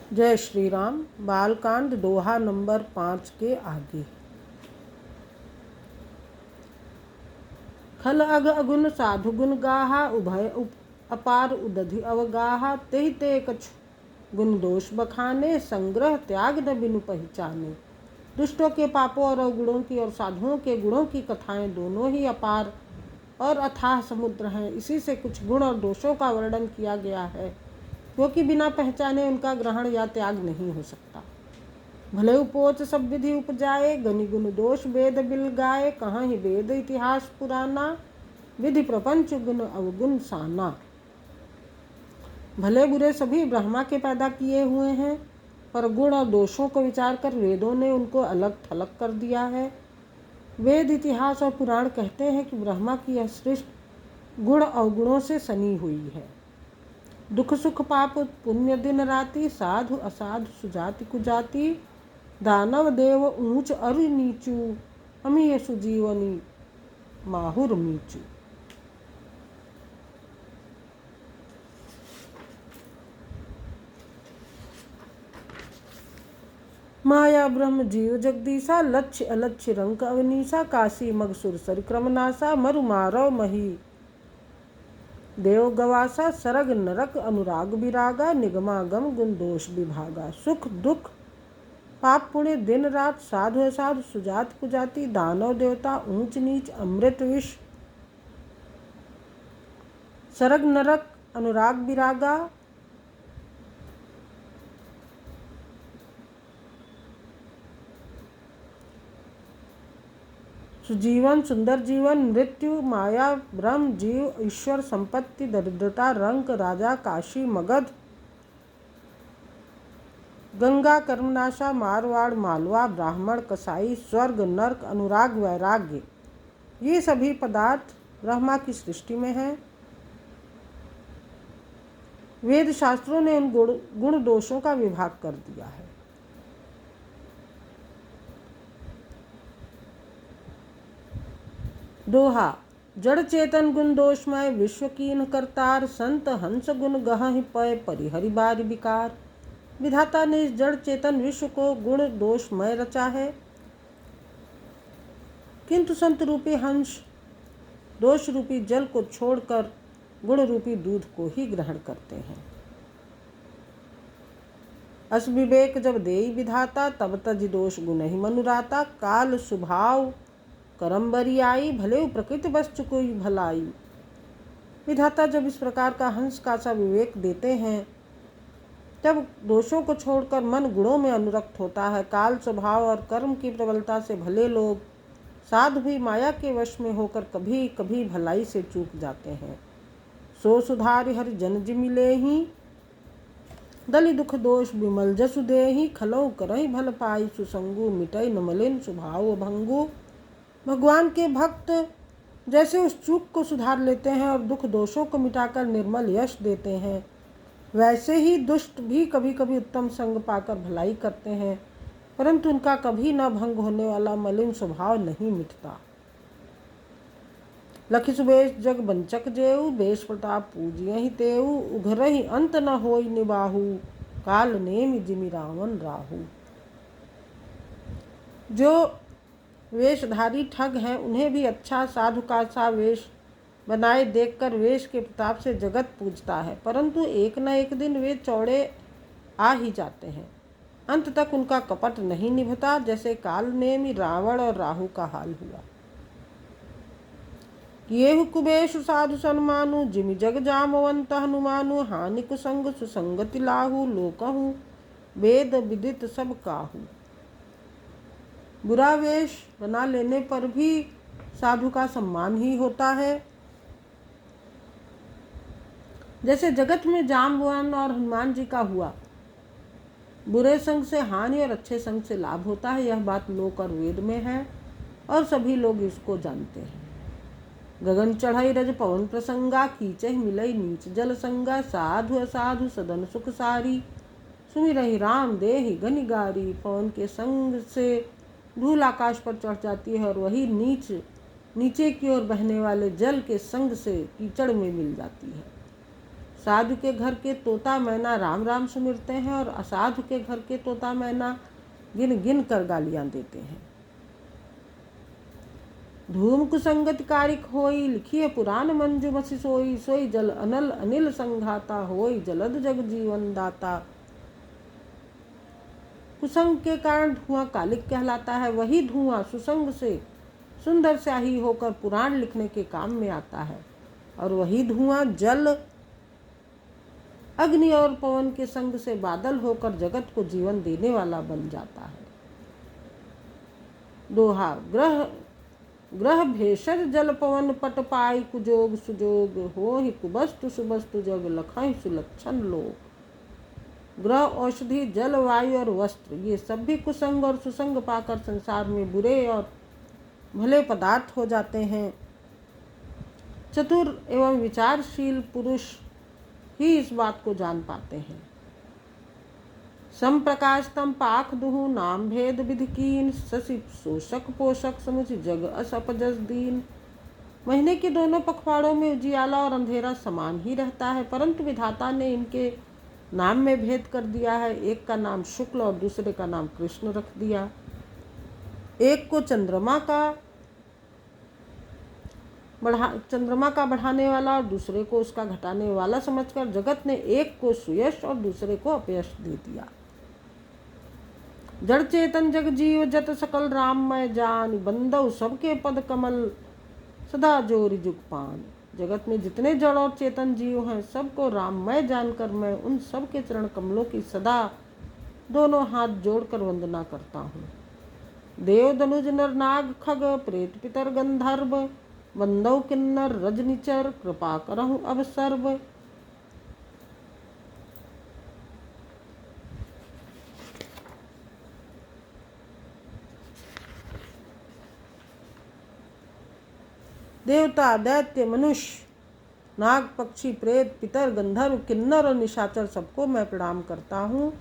जय श्री राम। बालकांड दोहा नंबर 5 के आगे। खल अग अगुन साधु गुण गाहा, उभय अपार उदधि अवगाहा। तेहि ते कछु गुण दोष बखाने, संग्रह त्याग न बिनु पहचाने। दुष्टों के पापों और अवगुणों की और साधुओं के गुणों की कथाएं दोनों ही अपार और अथाह समुद्र हैं। इसी से कुछ गुण और दोषों का वर्णन किया गया है, क्योंकि बिना पहचाने उनका ग्रहण या त्याग नहीं हो सकता। भले उपोच सब विधि उपजाए, गनि गुण दोष वेद बिल गाए। कहाँ ही वेद इतिहास पुराना, विधि प्रपंच गुण अवगुण साना। भले बुरे सभी ब्रह्मा के पैदा किए हुए हैं, पर गुण और दोषों को विचार कर वेदों ने उनको अलग थलग कर दिया है। वेद इतिहास और पुराण कहते हैं कि ब्रह्मा की यह सृष्टि गुण अवगुणों से सनी हुई है। दुख सुख पाप पुण्य दिन राति, साधु असाधु सुजाति कुजाति। दानव देव ऊंच अरु नीचू, अमीय सुजीवनी माहुर मीचू। माया ब्रह्म जीव जगदीशा, लक्ष्य अलक्ष्य रंक अवनीशा। काशी मगसुर सर क्रमनाशा, मरु मारव मही देव गवासा। सरग नरक अनुराग विरागा, निगमागम गुण दोष विभागा। सुख दुख पाप पुण्य दिन रात, साधु असाधु सुजात कुजाति। दानव देवता ऊंच नीच अमृत विष, सरग नरक अनुराग विरागा। सुजीवन सुंदर जीवन, मृत्यु माया ब्रह्म जीव ईश्वर संपत्ति दरिद्रता रंक राजा काशी मगध गंगा कर्मनाशा मारवाड़ मालवा ब्राह्मण कसाई स्वर्ग नरक अनुराग वैराग्य। ये सभी पदार्थ ब्रह्मा की सृष्टि में हैं। वेद शास्त्रों ने उन गुण दोषों का विभाग कर दिया है। दोहा। जड़ चेतन गुण दोषमय, विश्व कीन करतार। संत हंस गुण गहहि पय, परिहरि बारि विकार। विधाता ने इस जड़ चेतन विश्व को गुण दोषमय रचा है, किंतु संत रूपी हंस दोष रूपी जल को छोड़कर गुण रूपी दूध को ही ग्रहण करते हैं। अस विवेक जब देई विधाता, तब तज दोष गुण ही मनुराता। काल स्वभाव करम बरी आई, भले प्रकृति वस्तु कोई भलाई। विधाता जब इस प्रकार का हंस का सा विवेक देते हैं, तब दोषों को छोड़कर मन गुणों में अनुरक्त होता है। काल स्वभाव और कर्म की प्रबलता से भले लोग साधु भी माया के वश में होकर कभी कभी भलाई से चूक जाते हैं। सो सुधारि हरि जन जिमिले ही, दलि दुख दोष विमल जसु देहि। खलौ करहि भल पाई, सुसंगु मिटै न मलिन स्वभाव भंगु। भगवान के भक्त जैसे उस चूक को सुधार लेते हैं और दुख दोषों को मिटाकर निर्मल यश देते हैं, वैसे ही दुष्ट भी कभी कभी उत्तम संग पाकर भलाई करते हैं, परंतु उनका कभी न भंग होने वाला मलिन स्वभाव नहीं मिटता। लखि सुबेश जग बंचक जेऊ, बेश प्रताप पूजियहि तेऊ। उघरहि अंत न होई निबाहु, काल नेमि जिमि रावण राहु। जो वेशधारी ठग हैं, उन्हें भी अच्छा साधु का सा वेश बनाए देखकर वेश के प्रताप से जगत पूजता है, परंतु एक न एक दिन वे चौड़े आ ही जाते हैं। अंत तक उनका कपट नहीं निभता, जैसे काल नेमि रावण और राहु का हाल हुआ। येहु कुबेशु साधु सन्मानु, जिमि जग जामवंत हनुमानु। हानि कुसंग सुसंगति लाहु, लोकहु वेद विदित सब काहू। बुरा वेश बना लेने पर भी साधु का सम्मान ही होता है। जैसे जगत में जाम्बवान और हनुमान जी का हुआ। बुरे संग से हानि और अच्छे संग से लाभ होता है, यह बात लोक और वेद में है और सभी लोग इसको जानते हैं। गगन चढ़ई रज पवन प्रसंगा, कीचहि मिलई नीच जल संगा। साधु असाधु सदन सुख सारी, सुमिरहि राम देहि गनि गारी। पवन के संग से धूल आकाश पर चढ़ जाती है और वही नीचे की ओर बहने वाले जल के संग से कीचड़ में मिल जाती है। साधु के घर के तोता मैना राम राम सुमिरते हैं और असाधु के घर के तोता मैना गिन गिन कर गालियां देते हैं। धूम कुसंगति कारिक होई, लिखिए पुराण मंजु मसी सोई। सोई जल अनल अनिल संघाता, होई जलद जग जीवन दाता। कुसंग के कारण धुआं कालिक कहलाता है। वही धुआं सुसंग से सुंदर स्याही होकर पुराण लिखने के काम में आता है। और वही धुआं जल अग्नि और पवन के संग से बादल होकर जगत को जीवन देने वाला बन जाता है। दोहा, ग्रह भेषज जल पवन पट पाई, कुजोग सुजोग होहि कुबस्तु सुबस्तु जग लखहि सुलक्षण लोग। ग्रह, औषधि, जल, वायु और वस्त्र, ये सब भी कुसंग और सुसंग पाकर संसार में बुरे और भले पदार्थ हो जाते हैं। चतुर एवं विचारशील पुरुष ही इस बात को जान पाते हैं। सम प्रकाश तम पाख दुहु, नाम भेद विधि कीन। शशि शोषक पोषक समुच जग अस अपजस दीन। महीने के दोनों पखवाड़ों में उजियाला और अंधेरा समान ही रहता है, परंतु विधाता ने इनके नाम में भेद कर दिया है। एक का नाम शुक्ल और दूसरे का नाम कृष्ण रख दिया। एक को चंद्रमा का बढ़ाने वाला और दूसरे को उसका घटाने वाला समझकर जगत ने एक को सुयश और दूसरे को अपयश दे दिया। जड़ चेतन जग जीव जत सकल राममय जान, बंदव सबके पद कमल सदा जोरि जुग पान। जगत में जितने जड़ और चेतन जीव हैं, सबको राममय जानकर मैं उन सब के चरण कमलों की सदा दोनों हाथ जोड़कर वंदना करता हूँ। देव दनुज नर नाग खग, प्रेत पितर गंधर्व, बंदव किन्नर रजनिचर, कृपा करहु अब सर्व। देवता, दैत्य, मनुष्य, नाग, पक्षी, प्रेत, पितर, गंधर्व, किन्नर और निशाचर सबको मैं प्रणाम करता हूँ।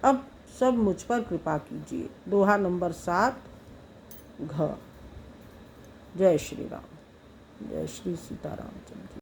अब सब मुझ पर कृपा कीजिए। दोहा नंबर 7 घ। जय श्री राम, जय श्री सीताराम चंद्र।